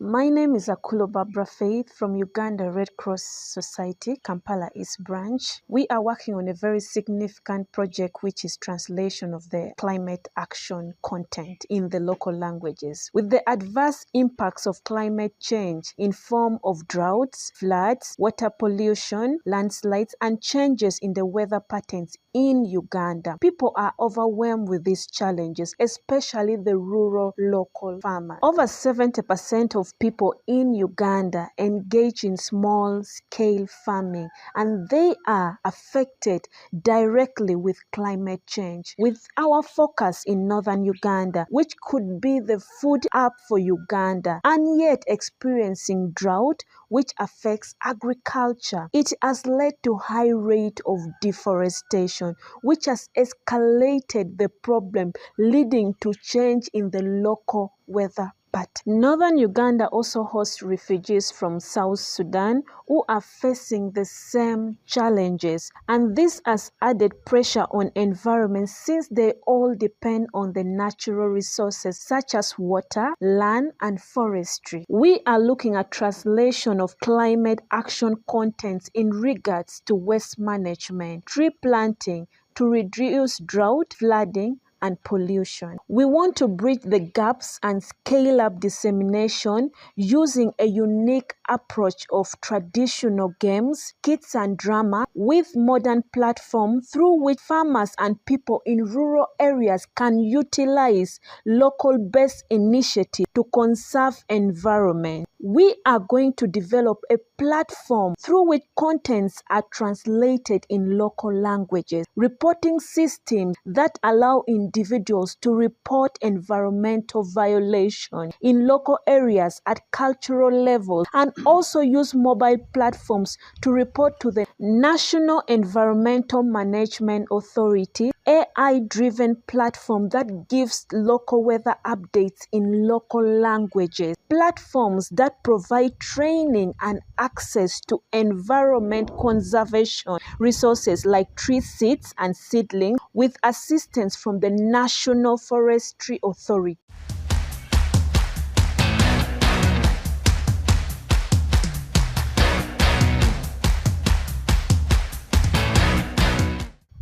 My name is Akullo Babra Faith from Uganda Red Cross Society, Kampala East Branch. We are working on a very significant project, which is translation of the climate action content in the local languages. With the adverse impacts of climate change in form of droughts, floods, water pollution, landslides, and changes in the weather patterns in Uganda, people are overwhelmed with these challenges, especially the rural local farmers. Over 70% of people in Uganda engage in small-scale farming, and they are affected directly with climate change. With our focus in northern Uganda, which could be the food hub for Uganda, and yet experiencing drought, which affects agriculture, it has led to high rate of deforestation, which has escalated the problem, leading to change in the local weather pattern. Northern Uganda also hosts refugees from South Sudan who are facing the same challenges, and this has added pressure on environment since they all depend on the natural resources such as water, land, and forestry. We are looking at translation of climate action contents in regards to waste management, tree planting to reduce drought, flooding, and pollution. We want to bridge the gaps and scale up dissemination using a unique approach of traditional games, skits, and drama with modern platforms through which farmers and people in rural areas can utilize local-based initiatives to conserve environment. We are going to develop a platform through which contents are translated in local languages, reporting systems that allow individuals to report environmental violations in local areas at cultural levels, and also use mobile platforms to report to the National Environmental Management Authority, AI-driven platform that gives local weather updates in local languages, platforms that provide training and access to environment conservation resources like tree seeds and seedlings with assistance from the National Forestry Authority.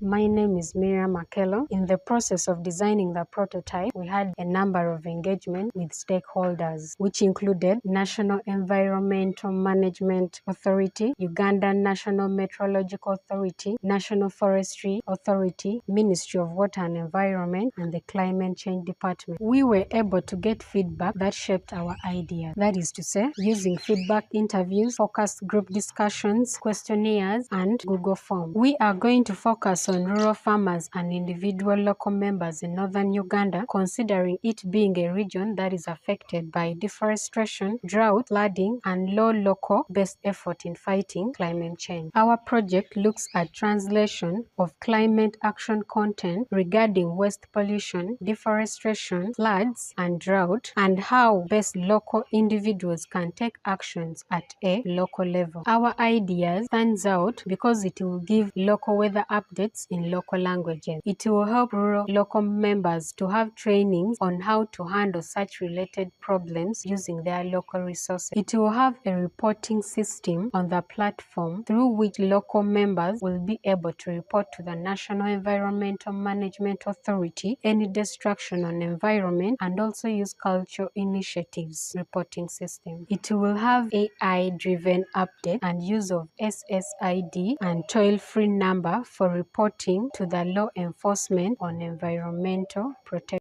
My name is Miriam Akullo. In the process of designing the prototype, we had a number of engagement with stakeholders, which included National Environmental Management Authority, Uganda National Meteorological Authority, National Forestry Authority, Ministry of Water and Environment, and the Climate Change Department. We were able to get feedback that shaped our ideas. That is to say, using feedback interviews, focus group discussions, questionnaires, and Google Forms. We are going to focus on rural farmers and individual local members in northern Uganda, considering it being a region that is affected by deforestation, drought, flooding, and low local-based effort in fighting climate change. Our project looks at translation of climate action content regarding waste pollution, deforestation, floods, and drought, and how best local individuals can take actions at a local level. Our idea stands out because it will give local weather updates in local languages. It will help rural local members to have trainings on how to handle such related problems using their local resources. It will have a reporting system on the platform through which local members will be able to report to the National Environmental Management Authority any destruction on environment, and also use cultural initiatives reporting system. It will have AI-driven update and use of SSID and toll-free number for reporting to the law enforcement on environmental protection.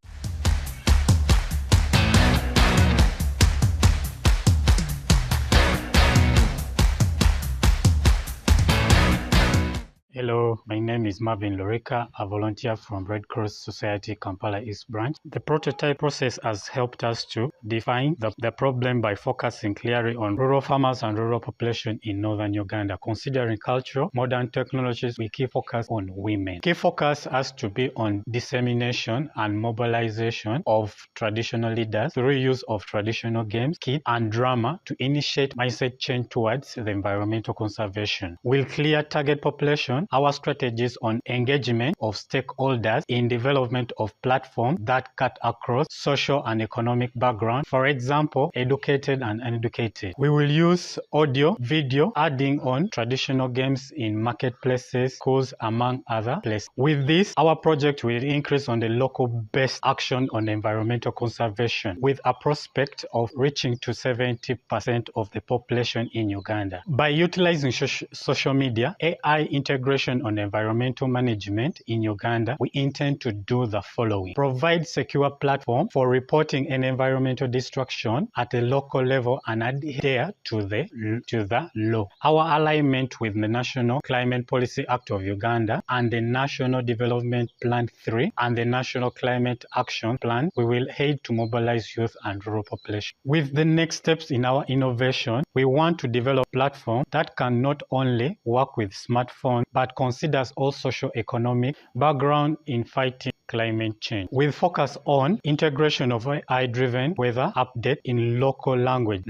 Hello, my name is Marvin Loreka, a volunteer from Red Cross Society, Kampala East Branch. The prototype process has helped us to define the problem by focusing clearly on rural farmers and rural population in northern Uganda. Considering cultural, modern technologies, we key focus on women. Key focus has to be on dissemination and mobilization of traditional leaders through use of traditional games, skits, and drama to initiate mindset change towards the environmental conservation. We'll clear target population. Our strategies on engagement of stakeholders in development of platforms that cut across social and economic background, for example, educated and uneducated. We will use audio, video, adding on traditional games in marketplaces, schools, among other places. With this, our project will increase on the local-based action on environmental conservation, with a prospect of reaching to 70% of the population in Uganda. By utilizing social media, AI integration on environmental management in Uganda, we intend to do the following: provide secure platform for reporting an environmental destruction at a local level and adhere to the law. Our alignment with the National Climate Policy Act of Uganda and the National Development Plan 3 and the National Climate Action Plan, we will aid to mobilize youth and rural population. With the next steps in our innovation, we want to develop a platform that can not only work with smartphones but considers all socio-economic background in fighting climate change, with focus on integration of AI-driven weather update in local language,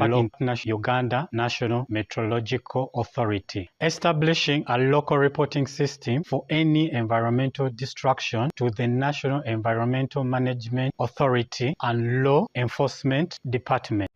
Uganda National Meteorological Authority, establishing a local reporting system for any environmental destruction to the National Environmental Management Authority and Law Enforcement Department.